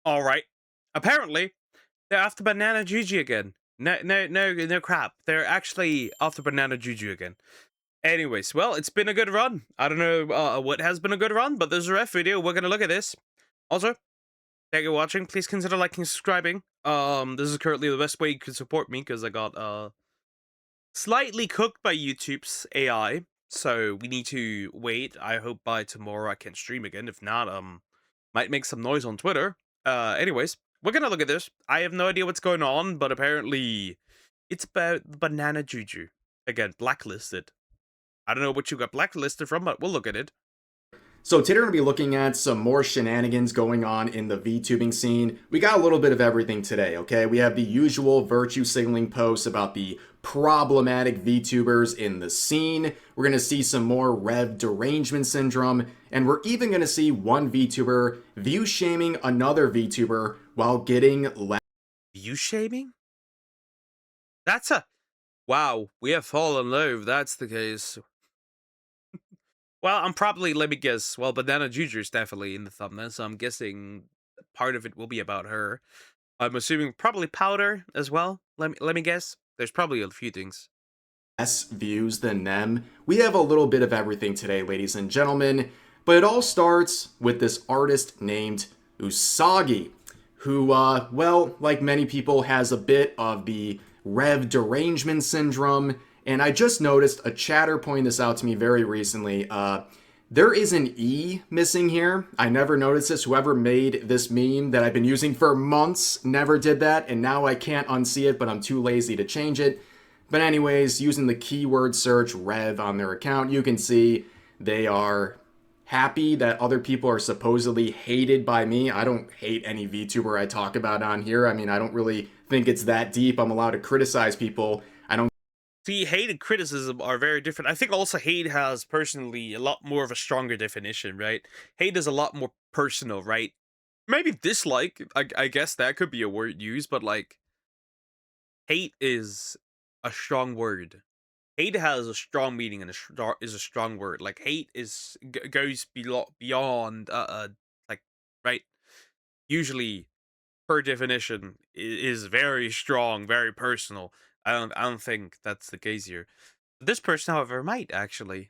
All right. Apparently, they're after Banana Juju again. No crap. They're actually after Banana Juju again. Anyways, well, it's been a good run. I don't know what has been a good run, but there's a ref video. We're gonna look at this. Also, thank you for watching. Please consider liking and subscribing. This is currently the best way you can support me because I got slightly cooked by YouTube's AI. So we need to wait. I hope by tomorrow I can stream again. If not, might make some noise on Twitter. Anyways, we're gonna look at this. I have no idea what's going on, but apparently it's about Banana Juju. Again, blacklisted. I don't know what you got blacklisted from, but we'll look at it. So today we're going to be looking at some more shenanigans going on in the VTubing scene. We got a little bit of everything today, okay? We have the usual virtue signaling posts about the problematic VTubers in the scene. We're going to see some more Rev derangement syndrome, and we're even going to see one VTuber view shaming another VTuber while getting View shaming? That's a wow. We have fallen low. If that's the case. Well, I'm probably, let me guess. Well, Banana Juju's definitely in the thumbnail, so I'm guessing part of it will be about her. I'm assuming probably Powder as well. Let me guess. There's probably a few things. less views than them. We have a little bit of everything today, ladies and gentlemen, but it all starts with this artist named Usagi, who, well, like many people, has a bit of the Rev derangement syndrome. And I just noticed a chatter pointing this out to me very recently. There is an E missing here. I never noticed this. Whoever made this meme that I've been using for months never did that, and now I can't unsee it, but I'm too lazy to change it. But anyways, using the keyword search Rev on their account, you can see they are happy that other people are supposedly hated by me. I don't hate any VTuber I talk about on here. I mean, I don't really think it's that deep. I'm allowed to criticize people. I don't See, hate and criticism are very different. I think also hate has personally a lot more of a stronger definition, right? Hate is a lot more personal, right? Maybe dislike, I guess that could be a word used, but like hate is a strong word. Hate has a strong meaning and is a strong word. Like hate goes beyond like right. Usually, per definition, is very strong, very personal. I don't think that's the case here. This person, however, might actually.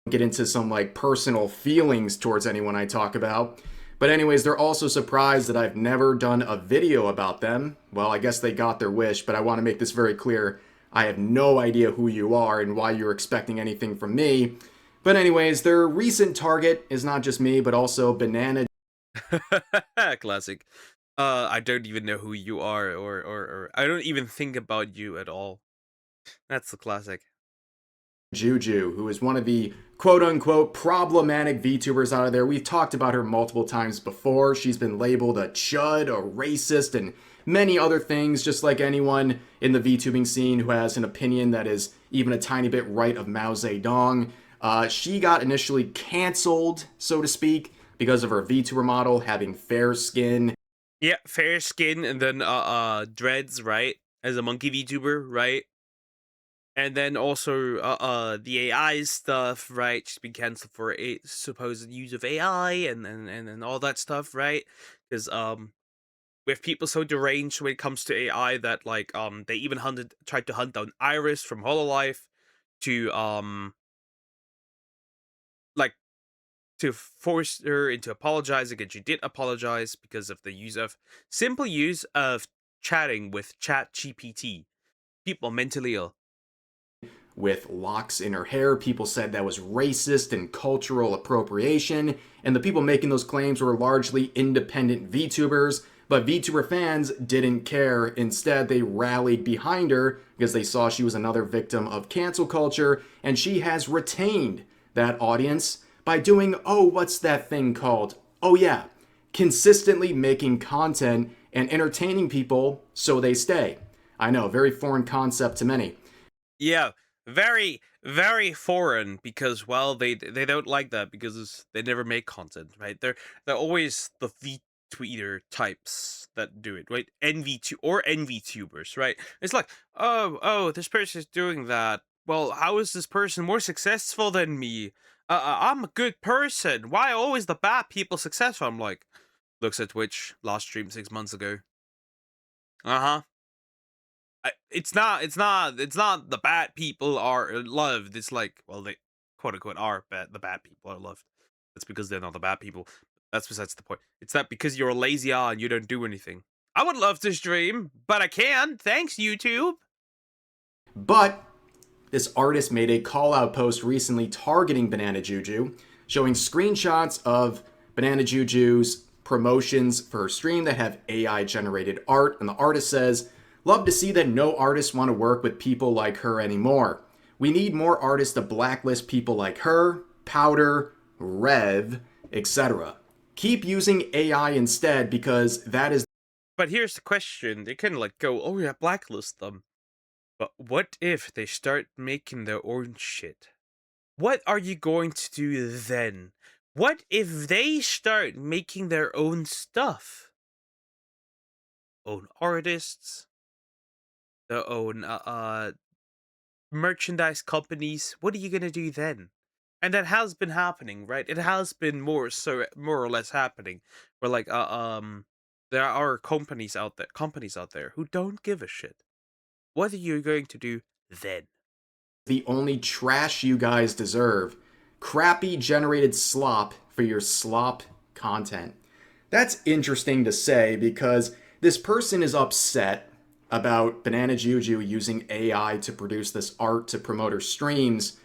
get into some like personal feelings towards anyone I talk about. But anyways, they're also surprised that I've never done a video about them. Well, I guess they got their wish, but I want to make this very clear. I have no idea who you are and why you're expecting anything from me. But anyways, their recent target is not just me, but also Banana Classic. I don't even know who you are, or I don't even think about you at all. That's the classic. Juju, who is one of the quote unquote problematic VTubers out of there. We've talked about her multiple times before. She's been labeled a chud, a racist, and many other things, just like anyone in the VTubing scene who has an opinion that is even a tiny bit right of Mao Zedong. She got initially canceled, so to speak, because of her VTuber model having fair skin. Yeah, fair skin and then dreads, right? As a monkey VTuber, right? And then also the AI stuff, right? She's been canceled for a supposed use of AI and all that stuff, right? Because with people so deranged when it comes to AI that like they even tried to hunt down Iris from Hololive to like to force her into apologizing, and she did apologize because of the simple use of chatting with Chat GPT. People mentally ill. With locks in her hair. People said that was racist and cultural appropriation, and the people making those claims were largely independent VTubers, but VTuber fans didn't care. Instead, they rallied behind her because they saw she was another victim of cancel culture, and she has retained that audience by doing, oh, what's that thing called? Oh, yeah, consistently making content and entertaining people so they stay. I know, very foreign concept to many. Yeah, very very foreign because well they don't like that because they never make content, right? They're always the V tweeter types that do it, right? Envy tubers, right? It's like, oh, this person is doing that. Well, how is this person more successful than me? I'm a good person. Why always the bad people successful? I'm like, Looks at Twitch. Last stream 6 months ago. Uh-huh. It's not the bad people are loved. It's like, well, they quote unquote are bad. The bad people are loved. That's because they're not the bad people. That's besides the point. It's that because you're a lazy and you don't do anything. I would love to stream, but I can't. Thanks, YouTube. But this artist made a call out post recently targeting Banana Juju, showing screenshots of Banana Juju's promotions for her stream that have AI generated art. And the artist says, "Love to see that no artists want to work with people like her anymore. We need more artists to blacklist people like her, Powder, Rev, etc. Keep using AI instead because that is." But here's the question: they can like go, oh yeah, blacklist them. But what if they start making their own shit? What are you going to do then? What if they start making their own stuff? Own artists, their own merchandise companies. What are you gonna do then? And that has been happening, right? It has been more or less happening. Where like there are companies out there who don't give a shit. What are you going to do then? The only trash you guys deserve. Crappy generated slop for your slop content. That's interesting to say because this person is upset about Banana Juju using AI to produce this art to promote her streams.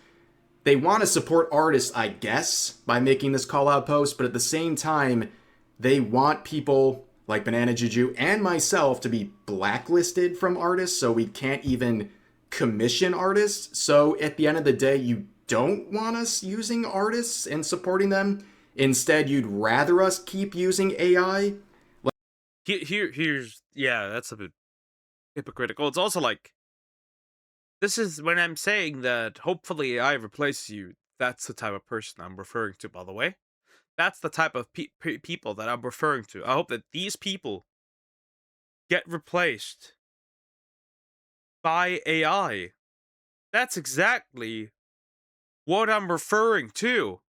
They want to support artists, I guess, by making this call out post, but at the same time, they want people like Banana Juju and myself to be blacklisted from artists so we can't even commission artists. So at the end of the day, you don't want us using artists and supporting them. Instead, you'd rather us keep using AI. Here's yeah, that's a bit hypocritical. It's also like, this is when I'm saying that hopefully AI replaces you. That's the type of person I'm referring to, by the way. That's the type of people that I'm referring to. I hope that these people get replaced by AI. That's exactly what I'm referring to.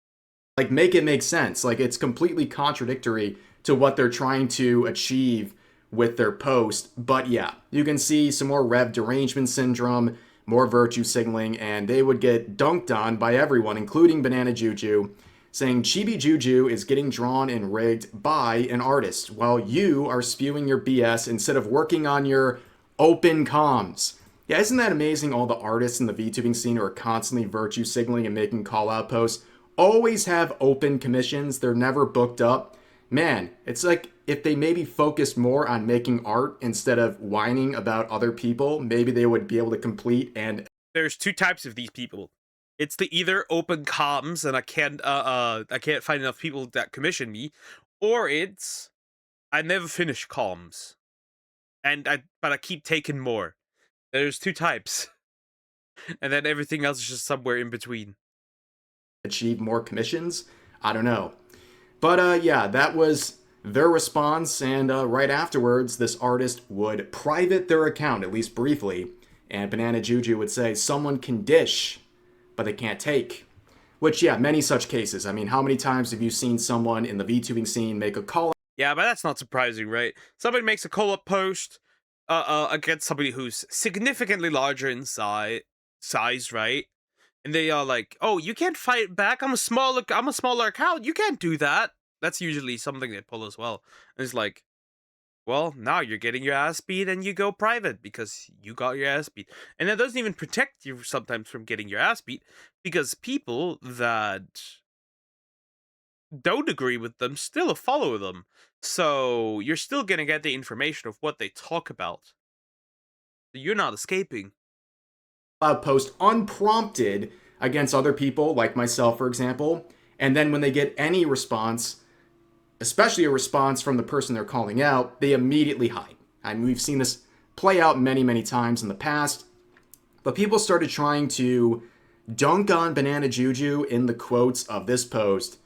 Like, make it make sense. Like, it's completely contradictory to what they're trying to achieve with their post. But yeah, you can see some more Rev derangement syndrome, more virtue signaling, and they would get dunked on by everyone, including Banana Juju, saying Chibi Juju is getting drawn and rigged by an artist while you are spewing your BS instead of working on your open comms. Yeah, isn't that amazing? All the artists in the VTubing scene who are constantly virtue signaling and making call out posts always have open commissions. They're never booked up. Man, it's like if they maybe focused more on making art instead of whining about other people, maybe they would be able to complete and There's two types of these people. It's the either open comms and I can't find enough people that commission me, or it's I never finish comms. But I keep taking more. There's two types. And then everything else is just somewhere in between. achieve more commissions. I don't know. But yeah, that was their response. And right afterwards, this artist would private their account, at least briefly. And Banana Juju would say, someone can dish, but they can't take. Which, yeah, many such cases. I mean, how many times have you seen someone in the VTubing scene make a call Yeah, but that's not surprising, right? Somebody makes a call-up post against somebody who's significantly larger in size, right? And they are like, "Oh, you can't fight back. I'm a smaller account. You can't do that." That's usually something they pull as well. And it's like, well, now you're getting your ass beat and you go private because you got your ass beat. And that doesn't even protect you sometimes from getting your ass beat because people that don't agree with them still follow them. So you're still gonna get the information of what they talk about. You're not escaping. out post unprompted against other people, like myself, for example, and then when they get any response, especially a response from the person they're calling out, they immediately hide. I mean, we've seen this play out many, many times in the past, but people started trying to dunk on Banana Juju in the quotes of this post.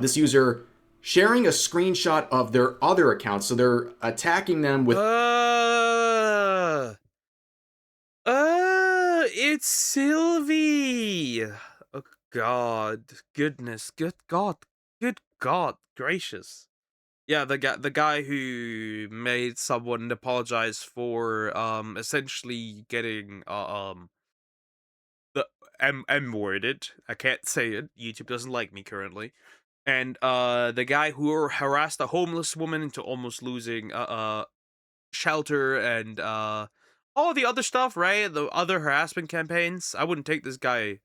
This user sharing a screenshot of their other account, so they're attacking them with It's Sylvie. Oh God, goodness, good God gracious. Yeah, the guy who made someone apologize for essentially getting the M-worded. I can't say it. YouTube doesn't like me currently. And the guy who harassed a homeless woman into almost losing shelter and all the other stuff, right? The other harassment campaigns. I wouldn't take this guy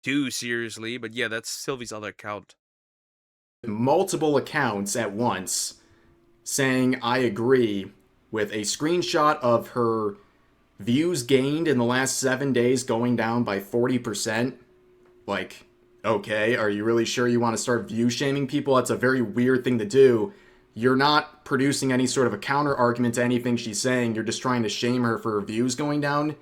too seriously, but yeah, that's Sylvie's other account. Multiple accounts at once saying I agree with a screenshot of her views gained in the last 7 days going down by 40%. Like, okay, are you really sure you want to start view shaming people? That's a very weird thing to do. You're not producing any sort of a counter argument to anything she's saying. You're just trying to shame her for her views going down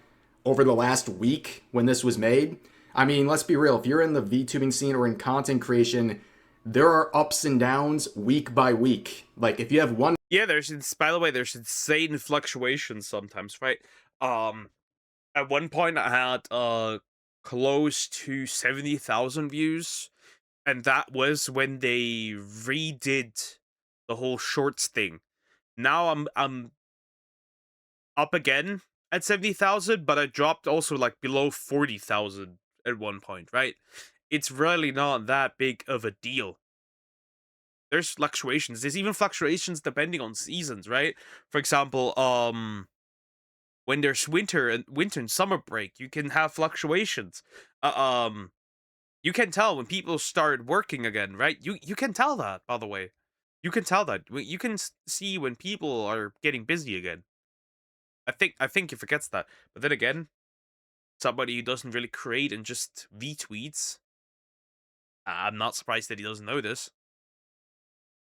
over the last week when this was made. I mean, let's be real. If you're in the VTubing scene or in content creation, there are ups and downs week by week. Like, if you have one Yeah, by the way, there's insane fluctuations sometimes, right? Um at one point I had close to 70,000 views, and that was when they redid the whole shorts thing. Now I'm up again at 70,000, but I dropped also like below 40,000 at one point, right? It's really not that big of a deal. There's fluctuations. There's even fluctuations depending on seasons, right? For example, when there's winter and summer break, you can have fluctuations. Uh, um, you can tell when people start working again, right? You can tell that, by the way. You can tell that. You can see when people are getting busy again. I think he forgets that. But then again, somebody who doesn't really create and just V-tweets, I'm not surprised that he doesn't know this.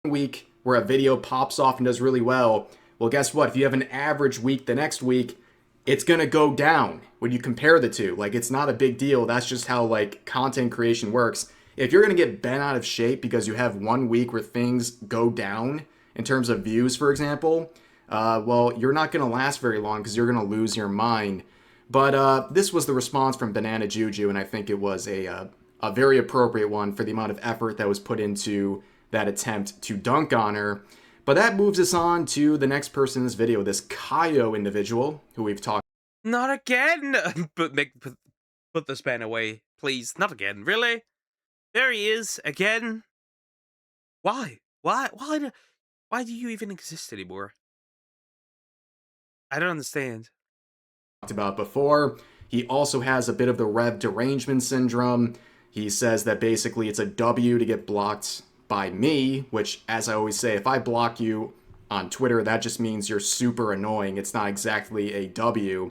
week where a video pops off and does really well, well, guess what? If you have an average week the next week, it's going to go down when you compare the two. Like, it's not a big deal. That's just how, like, content creation works. If you're going to get bent out of shape because you have one week where things go down in terms of views, for example, well, you're not going to last very long because you're going to lose your mind. But this was the response from Banana Juju, and I think it was a very appropriate one for the amount of effort that was put into that attempt to dunk on her. But that moves us on to the next person in this video, this Kaio individual who we've talked Not again! Put this pen away, please. Not again. Really? There he is again. Why? Why do you even exist anymore? I don't understand. about before. He also has a bit of the Rev derangement syndrome. He says that basically it's a W to get blocked by me, which, as I always say, if I block you on Twitter, that just means you're super annoying. It's not exactly a W.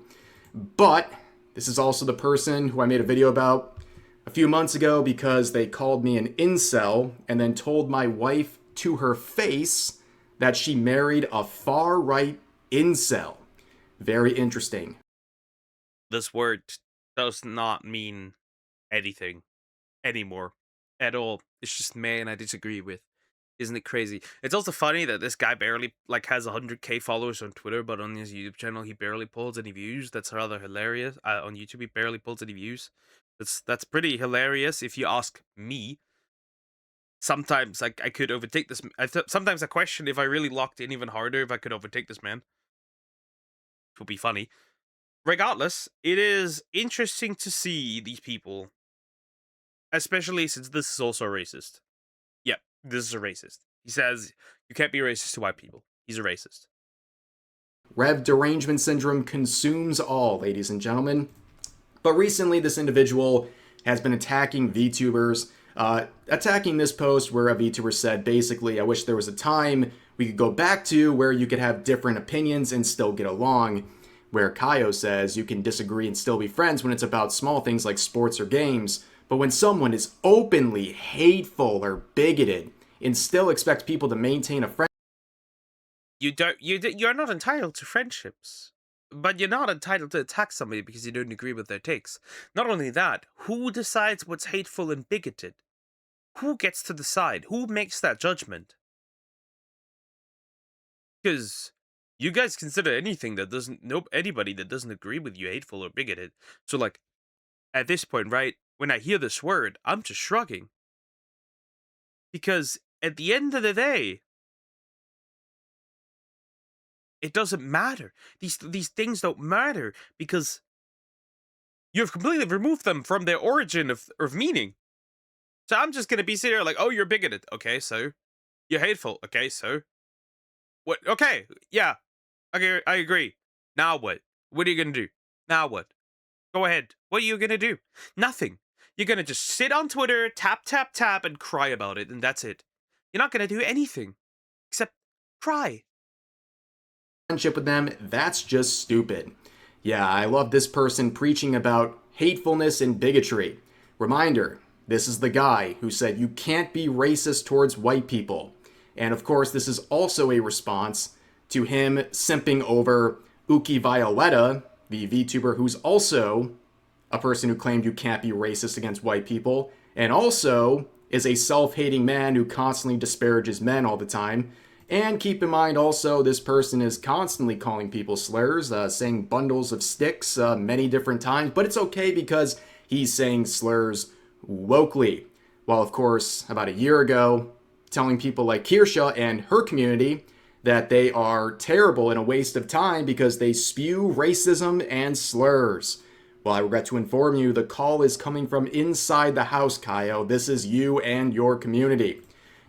But this is also the person who I made a video about a few months ago because they called me an incel and then told my wife to her face that she married a far-right incel. Very interesting. This word does not mean anything anymore at all. It's just man I disagree with. Isn't it crazy? It's also funny that this guy barely like has 100k followers on Twitter, but on his YouTube channel he barely pulls any views. That's rather hilarious. On YouTube he barely pulls any views. That's pretty hilarious if you ask me. Sometimes I could overtake this. Sometimes I question if I really locked in even harder if I could overtake this man. It would be funny. Regardless, it is interesting to see these people, especially since this is also racist. Yeah, this is a racist. He says you can't be racist to white people. He's a racist. Rev derangement syndrome consumes all, ladies and gentlemen. But recently, this individual has been attacking VTubers, attacking this post where a VTuber said, basically, I wish there was a time we could go back to where you could have different opinions and still get along. Where Kaio says you can disagree and still be friends when it's about small things like sports or games, but when someone is openly hateful or bigoted and still expects people to maintain a friendship, You're not entitled to friendships. But you're not entitled to attack somebody because you don't agree with their takes. Not only that, who decides what's hateful and bigoted? Who gets to decide? Who makes that judgment? Because you guys consider anything that doesn't, nope, anybody that doesn't agree with you hateful or bigoted. So, like, at this point, right, when I hear this word, I'm just shrugging. Because at the end of the day, It doesn't matter. These things don't matter because you've completely removed them from their origin of meaning. So I'm just gonna be sitting here like, oh, you're bigoted. Okay, so you're hateful. Okay, so what? Okay, yeah, okay, I agree. Now what? What are you gonna do? Now what? Go ahead. What are you gonna do? Nothing. You're gonna just sit on Twitter, tap, tap, tap, and cry about it, and that's it. You're not gonna do anything except cry. Friendship with them, that's just stupid. Yeah, I love this person preaching about hatefulness and bigotry. Reminder, this is the guy who said you can't be racist towards white people. And of course, this is also a response to him simping over Uki Violetta, the VTuber who's also a person who claimed you can't be racist against white people, and also is a self hating man who constantly disparages men all the time. And keep in mind also, this person is constantly calling people slurs, saying bundles of sticks many different times, but it's okay because he's saying slurs wokely. While, of course, about a year ago, telling people like Kirsha and her community that they are terrible and a waste of time because they spew racism and slurs. Well, I regret to inform you, the call is coming from inside the house, Kaio. This is you and your community.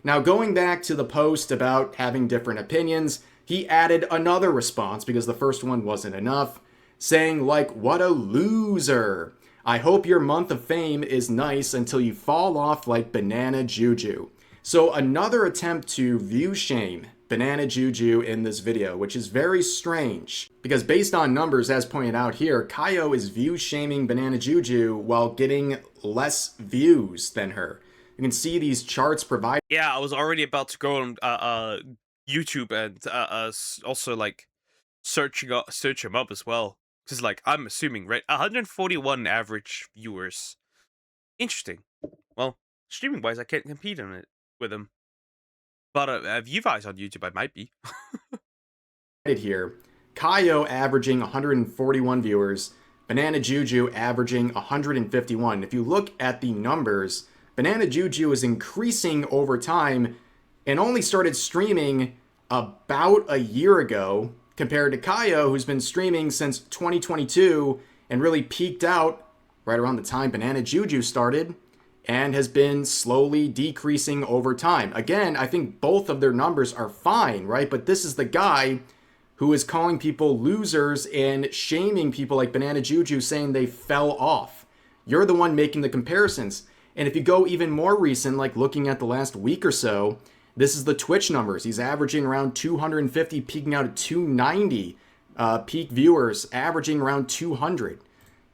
Now, going back to the post about having different opinions, he added another response because the first one wasn't enough, saying, like, what a loser. I hope your month of fame is nice until you fall off like Banana Juju. So, another attempt to view shame Banana Juju in this video, which is very strange because based on numbers, as pointed out here, Kaio is view shaming Banana Juju while getting less views than her. You can see these charts provided. Yeah, I was already about to go on YouTube and also like search him up as well. Because like I'm assuming, right, 141 average viewers. Interesting. Well, streaming wise, I can't compete on it with him. But view wise on YouTube, I might be. Here. Kaio averaging 141 viewers, Banana Juju averaging 151. If you look at the numbers, Banana Juju is increasing over time and only started streaming about a year ago compared to Kaio, who's been streaming since 2022 and really peaked out right around the time Banana Juju started and has been slowly decreasing over time. Again, I think both of their numbers are fine, right? But this is the guy who is calling people losers and shaming people like Banana Juju, saying they fell off. You're the one making the comparisons. And if you go even more recent, like looking at the last week or so, this is the Twitch numbers. He's averaging around 250, peaking out at 290 peak viewers, averaging around 200.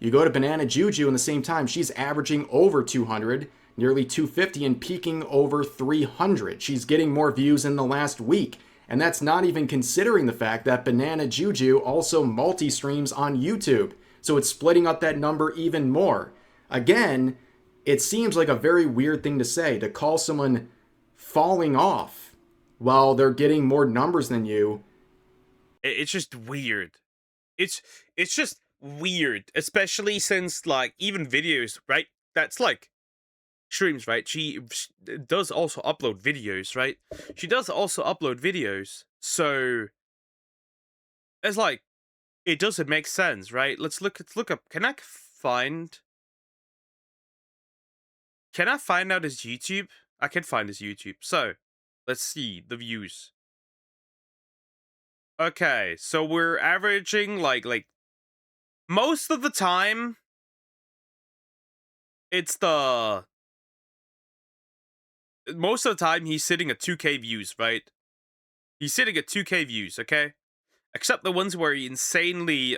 You go to Banana Juju in the same time, she's averaging over 200, nearly 250, and peaking over 300. She's getting more views in the last week. And that's not even considering the fact that Banana Juju also multi-streams on YouTube. So it's splitting up that number even more. Again, it seems like a very weird thing to say, to call someone falling off while they're getting more numbers than you. It's just weird. It's just weird, especially since like even videos, right? That's like streams, right? She does also upload videos, right? She does also upload videos, so it's like it doesn't make sense, right? Let's look up. Can I find out his YouTube? I can find his YouTube. So let's see the views. Okay, so we're averaging like most of the time. It's the most of the time he's sitting at 2K views, right? He's sitting at 2K views, okay? Except the ones where he insanely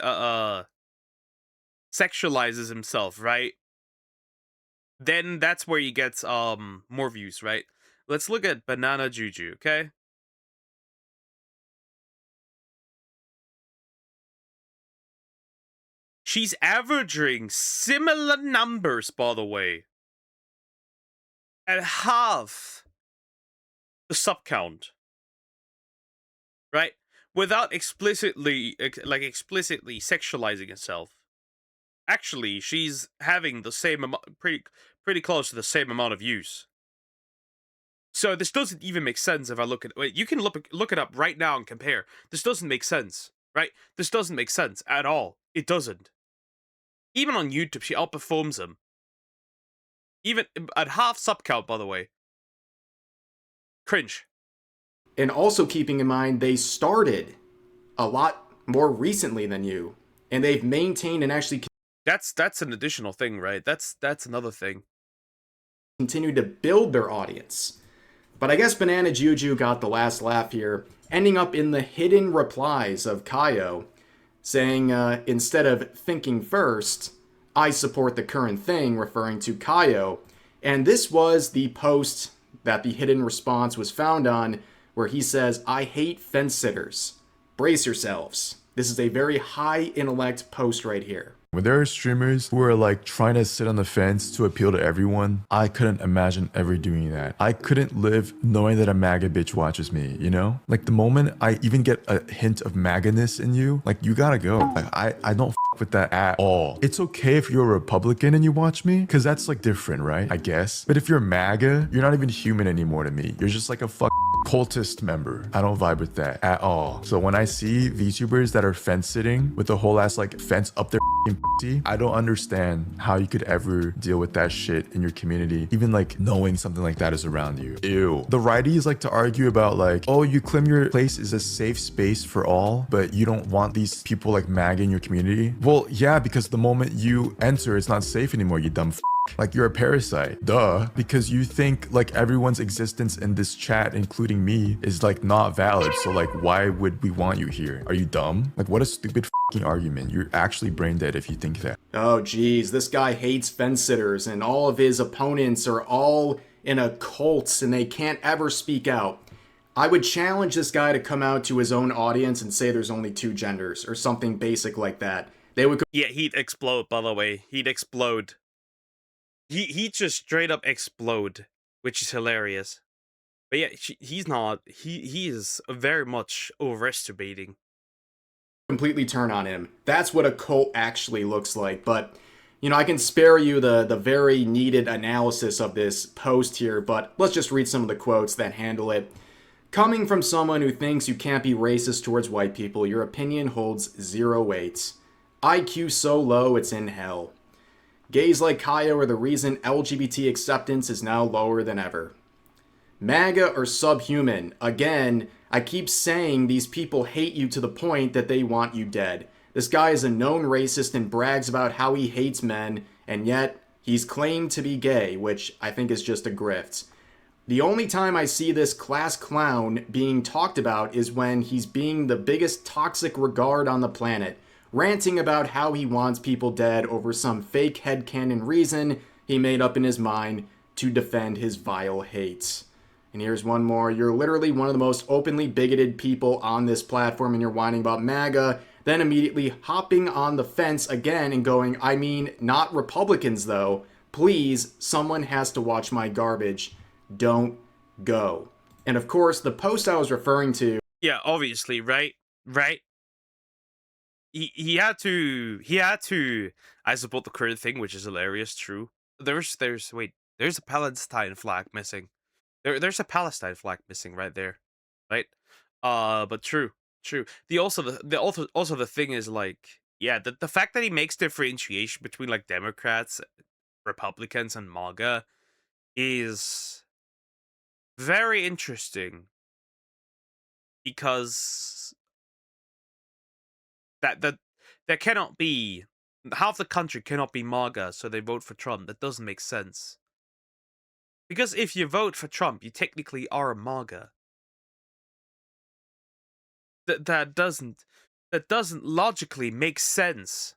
sexualizes himself, right? Then that's where he gets more views, right? Let's look at Banana Juju, okay? She's averaging similar numbers, by the way, at half the sub count, right? Without explicitly sexualizing herself. Actually, she's having the same amount, pretty close to the same amount of views. So this doesn't even make sense if I look at wait, you can look it up right now and compare. This doesn't make sense, right? This doesn't make sense at all. It doesn't. Even on YouTube, she outperforms him. Even at half sub count, by the way. Cringe. And also keeping in mind, they started a lot more recently than you, and they've maintained and actually That's an additional thing, right? That's another thing. continued to build their audience. But I guess Banana Juju got the last laugh here, ending up in the hidden replies of Kaio, saying instead of thinking first, I support the current thing, referring to Kaio. And this was the post that the hidden response was found on, where he says, I hate fence sitters. Brace yourselves. This is a very high intellect post right here. When there are streamers who are like trying to sit on the fence to appeal to everyone, I couldn't imagine ever doing that. I couldn't live knowing that a MAGA bitch watches me, you know? Like the moment I even get a hint of MAGA-ness in you, like you gotta go. Like I don't with that at all. It's okay if you're a Republican and you watch me, because that's like different, right? I guess. But if you're MAGA, you're not even human anymore to me. You're just like a cultist member. I don't vibe with that at all. So when I see VTubers that are fence sitting with the whole ass like fence up their pussy, I don't understand how you could ever deal with that shit in your community, even like knowing something like that is around you. Ew. The righties like to argue about like, oh, you claim your place is a safe space for all, but you don't want these people like MAGA in your community. Well, yeah, because the moment you enter, it's not safe anymore, you dumb like you're a parasite, duh, because you think like everyone's existence in this chat, including me, is like not valid. So like, why would we want you here? Are you dumb? Like, what a stupid fucking argument. You're actually brain dead if you think that. Oh geez, this guy hates fence sitters, and all of his opponents are all in a cult and they can't ever speak out. I would challenge this guy to come out to his own audience and say there's only two genders or something basic like that. They would Yeah, he'd explode, by the way. He'd explode. He'd just straight up explode, which is hilarious. But yeah, he's not. He is very much overestimating. completely turn on him. That's what a cult actually looks like. But, you know, I can spare you the very needed analysis of this post here, but let's just read some of the quotes that handle it. Coming from someone who thinks you can't be racist towards white people, your opinion holds zero weight. IQ so low it's in hell. Gays like Kaio are the reason LGBT acceptance is now lower than ever. MAGA or subhuman. Again, I keep saying these people hate you to the point that they want you dead. This guy is a known racist and brags about how he hates men, and yet he's claimed to be gay, which I think is just a grift. The only time I see this class clown being talked about is when he's being the biggest toxic regard on the planet, ranting about how he wants people dead over some fake headcanon reason he made up in his mind to defend his vile hates. And here's one more. You're literally one of the most openly bigoted people on this platform and you're whining about MAGA, then immediately hopping on the fence again and going, I mean, not Republicans though. Please, someone has to watch my garbage. Don't go. And of course, the post I was referring to. Yeah, obviously, right? Right? He had to I support the current thing, which is hilarious, true. There's a Palestine flag missing. There's a Palestine flag missing right there. Right? But true. The thing is like, yeah, the fact that he makes differentiation between like Democrats, Republicans, and MAGA is very interesting because that cannot be half the country cannot be MAGA, so they vote for Trump. That doesn't make sense. Because if you vote for Trump, you technically are a MAGA. That doesn't logically make sense.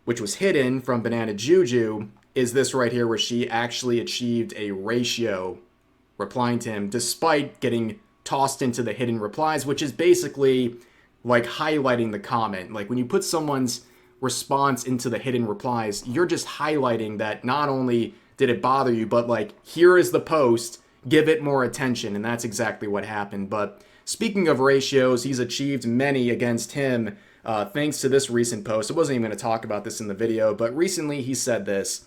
Which was hidden from Banana Juju, is this right here where she actually achieved a ratio replying to him despite getting tossed into the hidden replies, which is basically like highlighting the comment. Like when you put someone's response into the hidden replies, you're just highlighting that not only did it bother you, but like, here is the post, give it more attention. And that's exactly what happened. But speaking of ratios, he's achieved many against him thanks to this recent post. I wasn't even going to talk about this in the video, but recently he said this.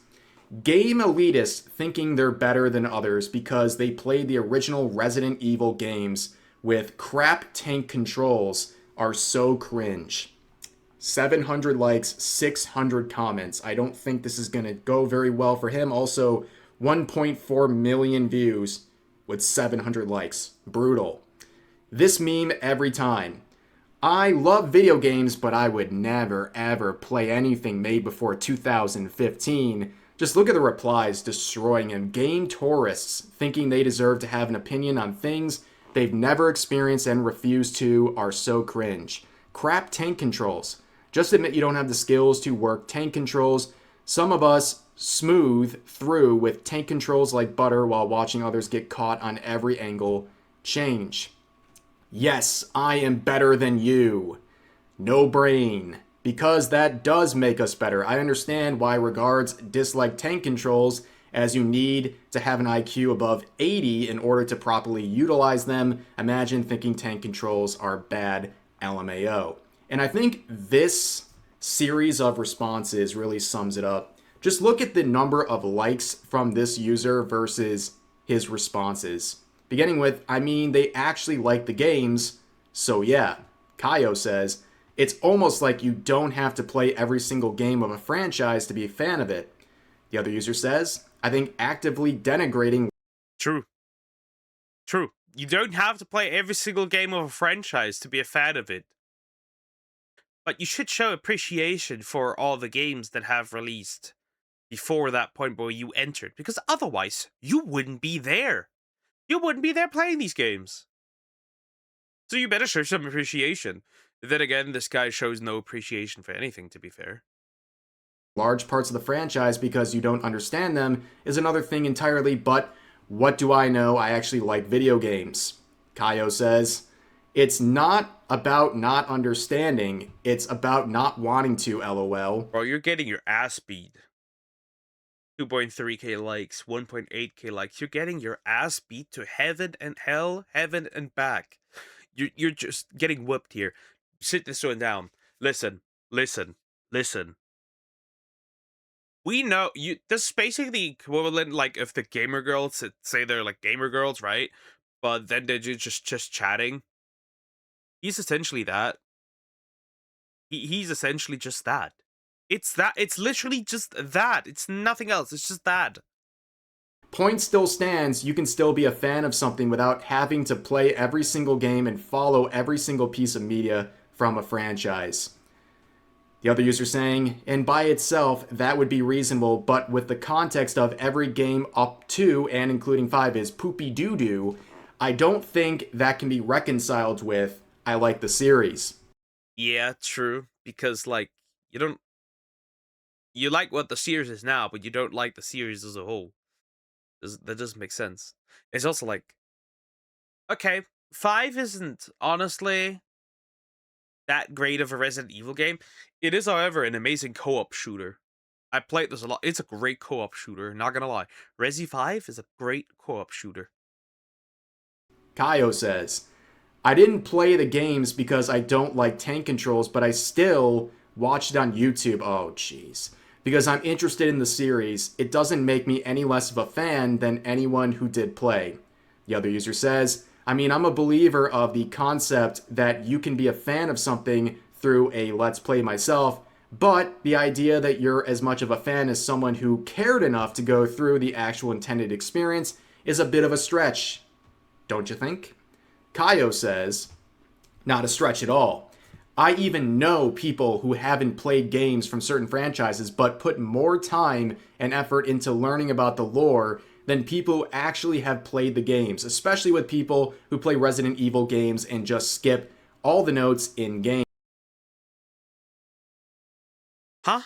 Game elitists thinking they're better than others because they played the original Resident Evil games with crap tank controls are so cringe. 700 likes, 600 comments. I don't think this is going to go very well for him. Also, 1.4 million views with 700 likes. Brutal. This meme every time. I love video games, but I would never ever play anything made before 2015. Just look at the replies destroying him. Game tourists thinking they deserve to have an opinion on things they've never experienced and refuse to are so cringe. Crap tank controls. Just admit you don't have the skills to work tank controls. Some of us smooth through with tank controls like butter while watching others get caught on every angle. Change. Yes, I am better than you. No brain. Because that does make us better. I understand why regards dislike tank controls, as you need to have an IQ above 80 in order to properly utilize them. Imagine thinking tank controls are bad, LMAO. And I think this series of responses really sums it up. Just look at the number of likes from this user versus his responses. Beginning with, I mean, they actually like the games, so yeah. Kaio says, it's almost like you don't have to play every single game of a franchise to be a fan of it. The other user says, I think actively denigrating. True. True. You don't have to play every single game of a franchise to be a fan of it. But you should show appreciation for all the games that have released before that point where you entered, because otherwise you wouldn't be there. You wouldn't be there playing these games. So you better show some appreciation. Then again, this guy shows no appreciation for anything, to be fair. Large parts of the franchise because you don't understand them is another thing entirely, but what do I know? I actually like video games. Kaio says, it's not about not understanding, it's about not wanting to, lol. Bro, you're getting your ass beat. 2.3k likes, 1.8k likes. You're getting your ass beat to heaven and hell, heaven and back. You're just getting whooped here. Sit this one down. Listen. We know you. This is basically the equivalent, like, if the gamer girls say they're like gamer girls, right? But then they're just chatting. He's essentially that. He's essentially just that. It's that. It's literally just that. It's nothing else. It's just that. Point still stands, you can still be a fan of something without having to play every single game and follow every single piece of media from a franchise. The other user saying, and by itself, that would be reasonable, but with the context of every game up to and including 5 is poopy doo-doo, I don't think that can be reconciled with, I like the series. Yeah, true. Because, like, you like what the series is now, but you don't like the series as a whole. That doesn't make sense. It's also like, okay, 5 isn't honestly that great of a Resident Evil game. It is, however, an amazing co-op shooter. I played this a lot. It's a great co-op shooter, not gonna lie. Resi 5 is a great co-op shooter. Kaio says, I didn't play the games because I don't like tank controls, but I still watched it on YouTube. Oh, jeez. Because I'm interested in the series, it doesn't make me any less of a fan than anyone who did play. The other user says, I mean, I'm a believer of the concept that you can be a fan of something through a Let's Play myself, but the idea that you're as much of a fan as someone who cared enough to go through the actual intended experience is a bit of a stretch. Don't you think? Kaio says, not a stretch at all. I even know people who haven't played games from certain franchises but put more time and effort into learning about the lore than people who actually have played the games, especially with people who play Resident Evil games and just skip all the notes in game. Huh?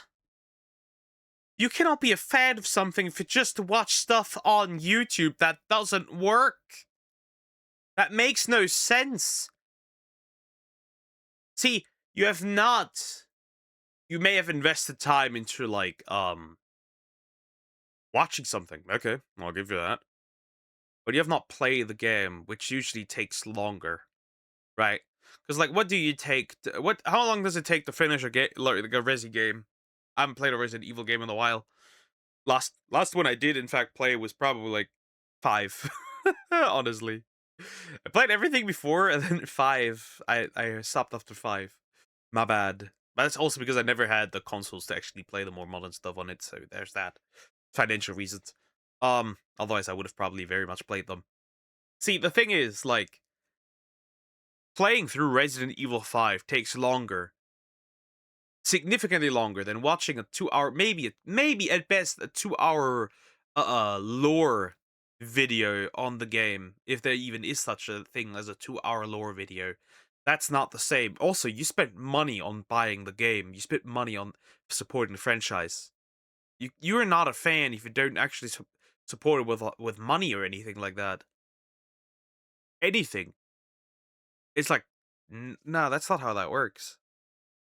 You cannot be a fan of something if you just watch stuff on YouTube that doesn't work. That makes no sense. See, you may have invested time into, like, watching something. Okay, I'll give you that. But you have not played the game, which usually takes longer, right? Because, like, what do you take? How long does it take to finish a game, like a Resi game? I haven't played a Resident Evil game in a while. Last one I did in fact play was probably like 5. Honestly. I played everything before and then 5. I stopped after 5. My bad. But that's also because I never had the consoles to actually play the more modern stuff on it, so there's that. Financial reasons. Otherwise I would have probably very much played them. See, the thing is, like, playing through Resident Evil 5 takes longer, significantly longer than watching a 2-hour, maybe at best a 2-hour lore video on the game, if there even is such a thing as a 2-hour lore video. That's not the same. Also, you spent money on buying the game. You spent money on supporting the franchise. You're not a fan if you don't actually support it with money or anything like that. Anything. It's like, no, that's not how that works.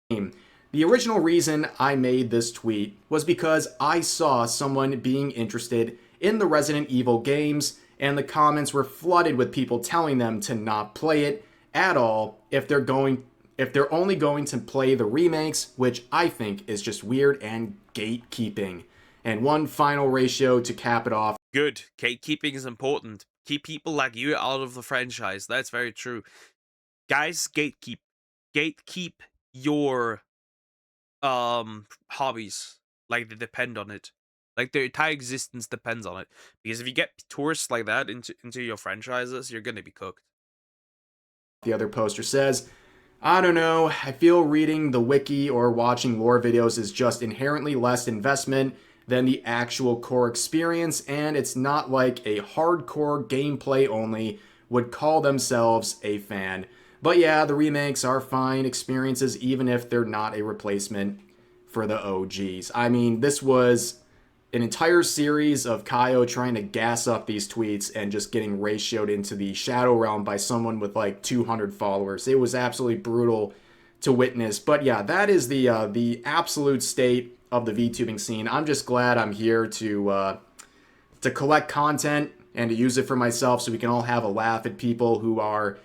The original reason I made this tweet was because I saw someone being interested in the Resident Evil games, and the comments were flooded with people telling them to not play it at all if they're only going to play the remakes, which I think is just weird and gatekeeping. And one final ratio to cap it off. Good. Gatekeeping is important. Keep people like you out of the franchise. That's very true. Guys, gatekeep. Gatekeep your hobbies. Like, they depend on it. Like, their entire existence depends on it. Because if you get tourists like that into your franchises, you're gonna be cooked. The other poster says, I don't know, I feel reading the wiki or watching lore videos is just inherently less investment than the actual core experience, and it's not like a hardcore gameplay only would call themselves a fan. But yeah, the remakes are fine experiences even if they're not a replacement for the OGs. I mean, this was an entire series of Kaio trying to gas up these tweets and just getting ratioed into the Shadow Realm by someone with like 200 followers. It was absolutely brutal to witness. But yeah, that is the absolute state of the VTubing scene. I'm just glad I'm here to collect content and to use it for myself so we can all have a laugh at people who are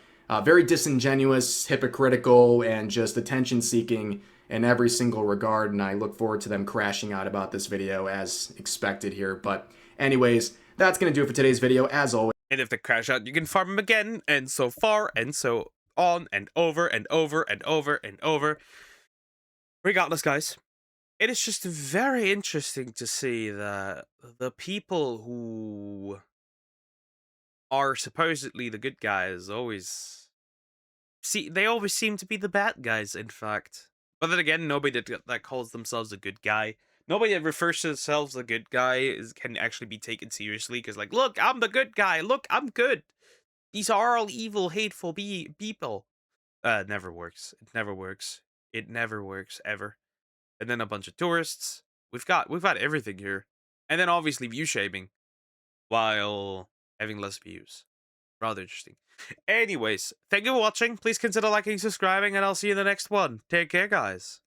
very disingenuous, hypocritical, and just attention-seeking in every single regard, and I look forward to them crashing out about this video as expected here. But anyways, that's going to do it for today's video, as always. And if they crash out, you can farm them again, and so far, and so on, and over, and over, and over, and over. Regardless, guys, it is just very interesting to see that the people who are supposedly the good guys always seem to be the bad guys, in fact. But then again, nobody that calls themselves a good guy, nobody that refers to themselves a good guy can actually be taken seriously, because, like, look, I'm the good guy, look, I'm good. These are all evil, hateful people. It never works. It never works. It never works, ever. And then a bunch of tourists. We've got everything here. And then obviously view shaming, while having less views. Rather interesting. Anyways, thank you for watching. Please consider liking, subscribing, and I'll see you in the next one. Take care, guys.